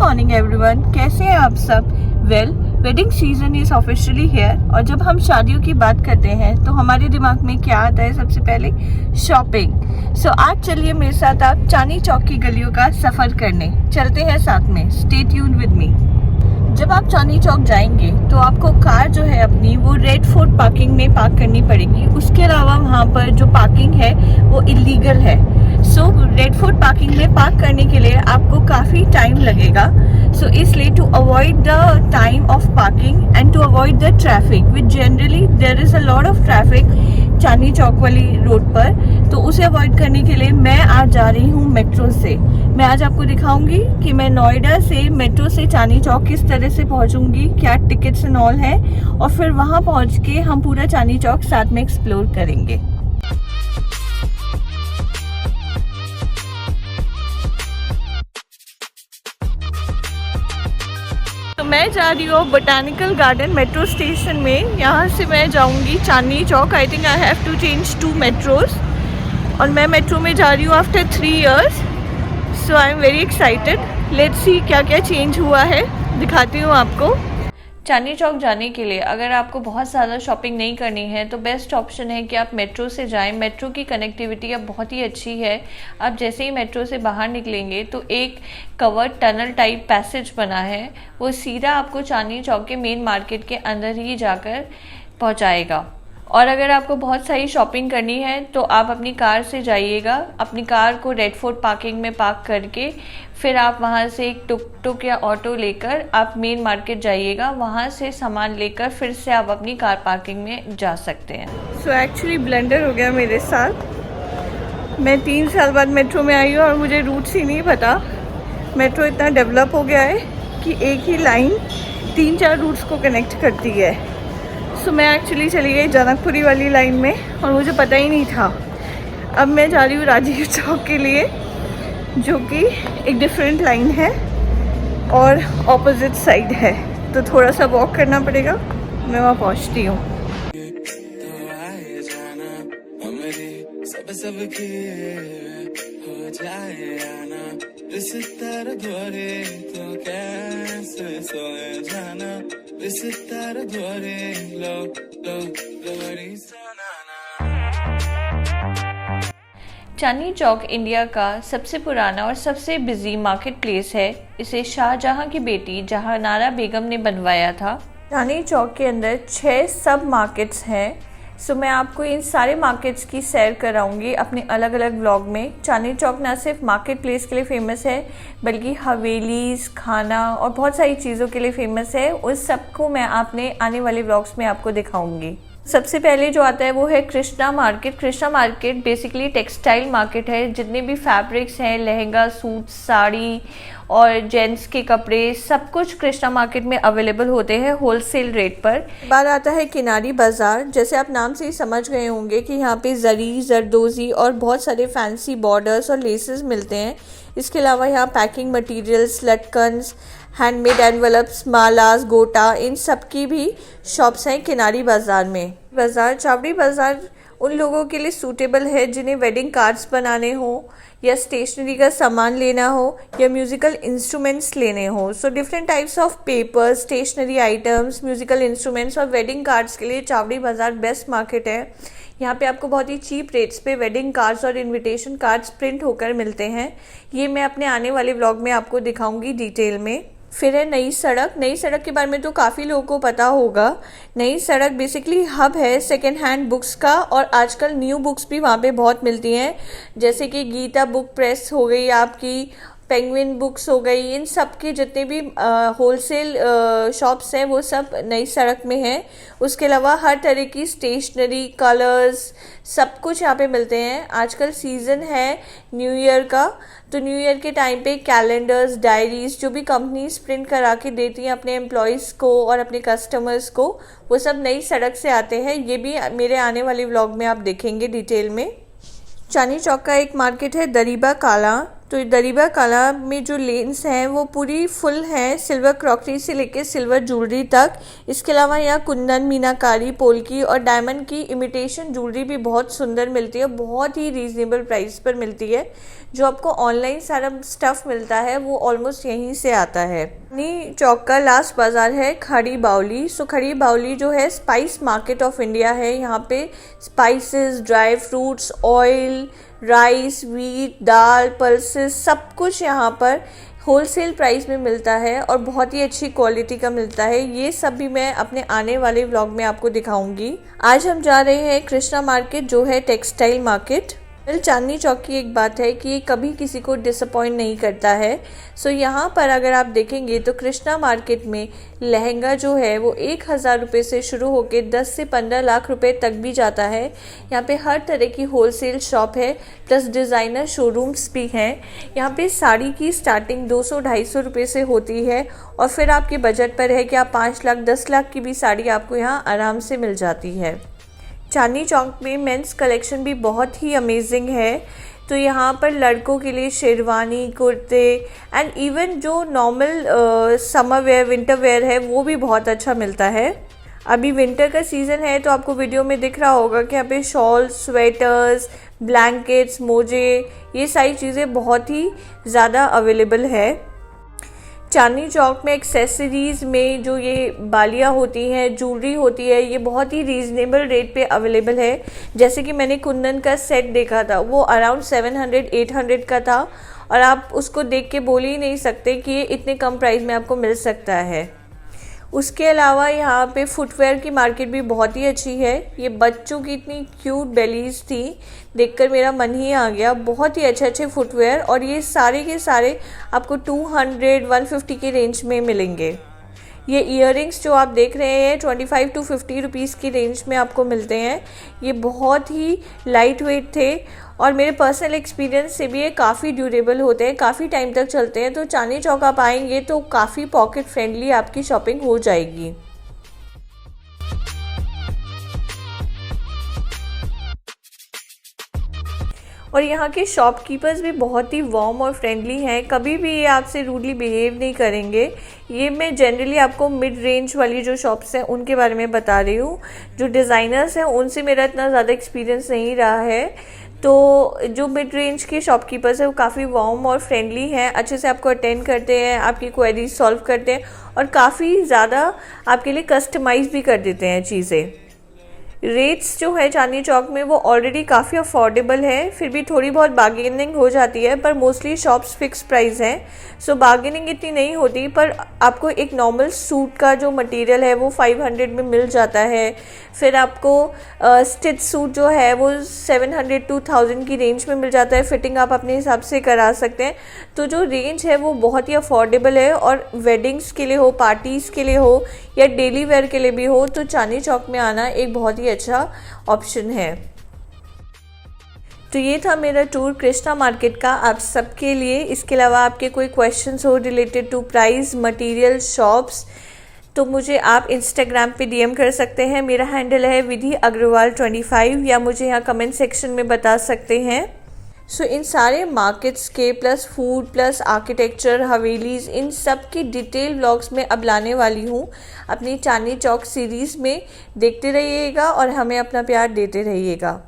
Morning everyone, कैसे हैं आप सब। Wedding season is officially here. और जब हम शादियों की बात करते हैं तो हमारे दिमाग में क्या आता है? सबसे पहले शॉपिंग। सो आज चलिए मेरे साथ आप चांदनी चौक की गलियों का सफ़र करने चलते हैं साथ में। Stay tuned with me. जब आप चांदनी चौक जाएंगे तो आपको कार जो है अपनी वो रेड फोर्ट पार्किंग में पार्क करनी पड़ेगी। उसके अलावा वहाँ पर जो पार्किंग है वो इलीगल है। सो रेड फोर्ट पार्किंग में पार्क करने के लिए आपको काफ़ी टाइम लगेगा। सो इसलिए to avoid the time of parking and to avoid the traffic which generally there is a lot of traffic Chandni Chowk वाली रोड पर, तो उसे अवॉइड करने के लिए मैं आज जा रही हूँ मेट्रो से। मैं आज आपको दिखाऊंगी कि मैं नोएडा से मेट्रो से चांदनी चौक किस तरह से पहुँचूंगी, क्या टिकट्स एंड ऑल है, और फिर वहाँ पहुँच के हम पूरा चांदनी चौक साथ में एक्सप्लोर करेंगे। तो मैं जा रही हूँ बोटानिकल गार्डन मेट्रो स्टेशन में। यहाँ से मैं जाऊँगी Chandni Chowk. I think I have to change 2 metros और मैं मेट्रो में जा रही हूँ after 3 years। So I am very excited. Let's see क्या क्या चेंज हुआ है, दिखाती हूँ आपको। चांदनी चौक जाने के लिए अगर आपको बहुत ज़्यादा शॉपिंग नहीं करनी है तो बेस्ट ऑप्शन है कि आप मेट्रो से जाएं। मेट्रो की कनेक्टिविटी अब बहुत ही अच्छी है। आप जैसे ही मेट्रो से बाहर निकलेंगे तो एक कवर्ड टनल टाइप पैसेज बना है, वो सीधा आपको चांदनी चौक के मेन मार्केट के अंदर ही जाकर पहुंचाएगा। और अगर आपको बहुत सारी शॉपिंग करनी है तो आप अपनी कार से जाइएगा। अपनी कार को रेड फोर्ट पार्किंग में पार्क करके फिर आप वहां से एक टुक टुक या ऑटो लेकर आप मेन मार्केट जाइएगा। वहां से सामान लेकर फिर से आप अपनी कार पार्किंग में जा सकते हैं। सो एक्चुअली ब्लंडर हो गया मेरे साथ। मैं 3 साल बाद मेट्रो में आई हूँ और मुझे रूट्स ही नहीं पता। मेट्रो इतना डेवलप हो गया है कि एक ही लाइन 3-4 रूट्स को कनेक्ट करती है। सो मैं एक्चुअली चली गई जनकपुरी वाली लाइन में और मुझे पता ही नहीं था। अब मैं जा रही हूँ राजीव चौक के लिए, जो कि एक डिफरेंट लाइन है और ऑपोजिट साइड है, तो थोड़ा सा वॉक करना पड़ेगा। मैं वहाँ पहुँचती हूँ। चांदनी चौक इंडिया का सबसे पुराना और सबसे बिजी मार्केट प्लेस है। इसे शाहजहां की बेटी जहानारा बेगम ने बनवाया था। चांदनी चौक के अंदर 6 सब मार्केट्स हैं। सो मैं आपको इन सारे मार्केट्स की सैर कराऊंगी अपने अलग अलग व्लॉग में। चांदनी चौक ना सिर्फ मार्केट प्लेस के लिए फेमस है बल्कि हवेलीज, खाना और बहुत सारी चीज़ों के लिए फेमस है। उस सबको मैं अपने आने वाले व्लॉग्स में आपको दिखाऊंगी। सबसे पहले जो आता है वो है Krishna market. Krishna market basically textile market है। जितने भी फैब्रिक्स हैं, लहंगा, सूट, साड़ी और जेंट्स के कपड़े, सब कुछ कृष्णा मार्केट में अवेलेबल होते हैं होलसेल रेट पर। बात आता है किनारी बाज़ार। जैसे आप नाम से ही समझ गए होंगे कि यहाँ पे जरी, जरदोजी और बहुत सारे फैंसी बॉर्डर्स और लेसेस मिलते हैं। इसके अलावा यहाँ पैकिंग मटेरियल्स, लटकन्स, हैंडमेड एनवलप्स, मालास, गोटा, इन सब की भी शॉप्स हैं किनारी बाज़ार में। चावड़ी बाज़ार उन लोगों के लिए सूटेबल है जिन्हें वेडिंग कार्ड्स बनाने हो या स्टेशनरी का सामान लेना हो या म्यूज़िकल इंस्ट्रूमेंट्स लेने हो। So different types of papers, stationery items, musical instruments और वेडिंग कार्ड्स के लिए चावड़ी बाज़ार बेस्ट मार्केट है। यहाँ पे आपको बहुत ही चीप रेट्स पे वेडिंग कार्ड्स और इनविटेशन कार्ड्स प्रिंट होकर मिलते हैं। ये मैं अपने आने वाले व्लॉग में आपको दिखाऊंगी डिटेल में। फिर है नई सड़क। नई सड़क के बारे में तो काफ़ी लोगों को पता होगा। नई सड़क बेसिकली हब है सेकेंड हैंड बुक्स का, और आजकल न्यू बुक्स भी वहाँ पे बहुत मिलती हैं, जैसे कि गीता बुक प्रेस हो गई आपकी, पेंगुइन बुक्स हो गई। इन सब के जितने भी होलसेल शॉप्स हैं वो सब नई सड़क में हैं। उसके अलावा हर तरह की स्टेशनरी, कलर्स, सब कुछ यहाँ पे मिलते हैं। आजकल सीज़न है न्यू ईयर का, तो न्यू ईयर के टाइम पे कैलेंडर्स, डायरीज जो भी कंपनीज प्रिंट करा के देती हैं अपने एम्प्लॉयज़ को और अपने कस्टमर्स को, वो सब नई सड़क से आते हैं। ये भी मेरे आने वाले व्लॉग में आप देखेंगे डिटेल में। चांदनी चौक का एक मार्केट है दरीबा काला। तो दरिबा कला में जो लेन्स हैं वो पूरी फुल हैं, सिल्वर क्रॉकरी से लेके सिल्वर ज्वेलरी तक। इसके अलावा यहाँ कुंदन, मीनाकारी, पोल्की और डायमंड की इमिटेशन ज्वेलरी भी बहुत सुंदर मिलती है, बहुत ही रीजनेबल प्राइस पर मिलती है। जो आपको ऑनलाइन सारा स्टफ़ मिलता है वो ऑलमोस्ट यहीं से आता है। चांदनी चौक का लास्ट बाज़ार है खड़ी बावली। सो खड़ी बावली जो है स्पाइस मार्केट ऑफ इंडिया है। यहाँ पे spices, dry fruits, oil, rice, wheat, dal, pulses सब कुछ यहाँ पर होलसेल प्राइस में मिलता है और बहुत ही अच्छी क्वालिटी का मिलता है। ये सब भी मैं अपने आने वाले व्लॉग में आपको दिखाऊंगी। आज हम जा रहे हैं कृष्णा मार्केट जो है टेक्सटाइल मार्केट। चांदनी चौक की एक बात है कि ये कभी किसी को डिसअपॉइंट नहीं करता है। सो यहाँ पर अगर आप देखेंगे तो कृष्णा मार्केट में लहंगा जो है वो 1000 रुपये से शुरू होकर 10 से 15 लाख रुपए तक भी जाता है। यहाँ पे हर तरह की होलसेल शॉप है, प्लस डिज़ाइनर शोरूम्स भी हैं। यहाँ पे साड़ी की स्टार्टिंग 200-250 रुपये से होती है और फिर आपके बजट पर है कि आप 5 लाख 10 लाख की भी साड़ी आपको यहाँ आराम से मिल जाती है। चांदनी चौक में मेंस कलेक्शन भी बहुत ही अमेजिंग है। तो यहाँ पर लड़कों के लिए शेरवानी, कुर्ते एंड इवन जो normal summer wear, winter wear है वो भी बहुत अच्छा मिलता है। अभी विंटर का सीज़न है तो आपको वीडियो में दिख रहा होगा कि यहाँ पे शॉल, स्वेटर्स, ब्लैंकेट्स, मोजे, ये सारी चीज़ें बहुत ही ज़्यादा अवेलेबल है। चांदनी चौक में एक्सेसरीज़ में जो ये बालियाँ होती हैं, ज्वेलरी होती है, ये बहुत ही रीज़नेबल रेट पे अवेलेबल है। जैसे कि मैंने कुंदन का सेट देखा था वो अराउंड 700-800 का था और आप उसको देख के बोल ही नहीं सकते कि ये इतने कम प्राइस में आपको मिल सकता है। उसके अलावा यहाँ पे फुटवेयर की मार्केट भी बहुत ही अच्छी है। ये बच्चों की इतनी क्यूट बेलीज थी, देखकर मेरा मन ही आ गया। बहुत ही अच्छे अच्छे फुटवेयर और ये सारे के सारे आपको 200-150 की रेंज में मिलेंगे। ये इयररिंग्स जो आप देख रहे हैं 25 to 50 रुपीज़ की रेंज में आपको मिलते हैं। ये बहुत ही लाइट वेट थे और मेरे पर्सनल एक्सपीरियंस से भी ये काफ़ी ड्यूरेबल होते हैं, काफ़ी टाइम तक चलते हैं। तो चांदनी चौक आप आएंगे तो काफ़ी पॉकेट फ्रेंडली आपकी शॉपिंग हो जाएगी। और यहाँ के शॉपकीपर्स भी बहुत ही वार्म और फ्रेंडली हैं, कभी भी ये आपसे रूडली बिहेव नहीं करेंगे। ये मैं जनरली आपको मिड रेंज वाली जो शॉप्स हैं उनके बारे में बता रही हूँ। जो डिज़ाइनर्स हैं उनसे मेरा इतना ज़्यादा एक्सपीरियंस नहीं रहा है। तो जो मिड रेंज के शॉपकीपर्स हैं वो काफ़ी वार्म और फ्रेंडली हैं, अच्छे से आपको अटेंड करते हैं, आपकी क्वेरीज सॉल्व करते हैं और काफ़ी ज़्यादा आपके लिए कस्टमाइज़ भी कर देते हैं चीज़ें। रेट्स जो है चांदनी चौक में वो ऑलरेडी काफ़ी अफोर्डेबल है, फिर भी थोड़ी बहुत बार्गेनिंग हो जाती है पर मोस्टली शॉप्स फिक्स प्राइस हैं। सो बार्गेनिंग इतनी नहीं होती पर आपको एक नॉर्मल सूट का जो मटेरियल है वो 500 में मिल जाता है। फिर आपको स्टिच सूट जो है वो 700-1000 की रेंज में मिल जाता है। फिटिंग आप अपने हिसाब से करा सकते हैं। तो जो रेंज है वो बहुत ही अफोर्डेबल है और वेडिंग्स के लिए हो, पार्टीज़ के लिए हो या डेली वेयर के लिए भी हो तो चांदनी चौक में आना एक बहुत ही अच्छा ऑप्शन है। तो ये था मेरा टूर कृष्णा मार्केट का आप सबके लिए। इसके अलावा आपके कोई क्वेश्चंस हो related to price, material, shops तो मुझे आप इंस्टाग्राम पे डीएम कर सकते हैं। मेरा हैंडल है विधि अग्रवाल 25 या मुझे यहाँ कमेंट सेक्शन में बता सकते हैं। सो इन सारे मार्केट्स के प्लस फूड प्लस आर्किटेक्चर, हवेलीज़, इन सब की डिटेल व्लॉग्स में अब लाने वाली हूँ अपनी चांदनी चौक सीरीज़ में। देखते रहिएगा और हमें अपना प्यार देते रहिएगा।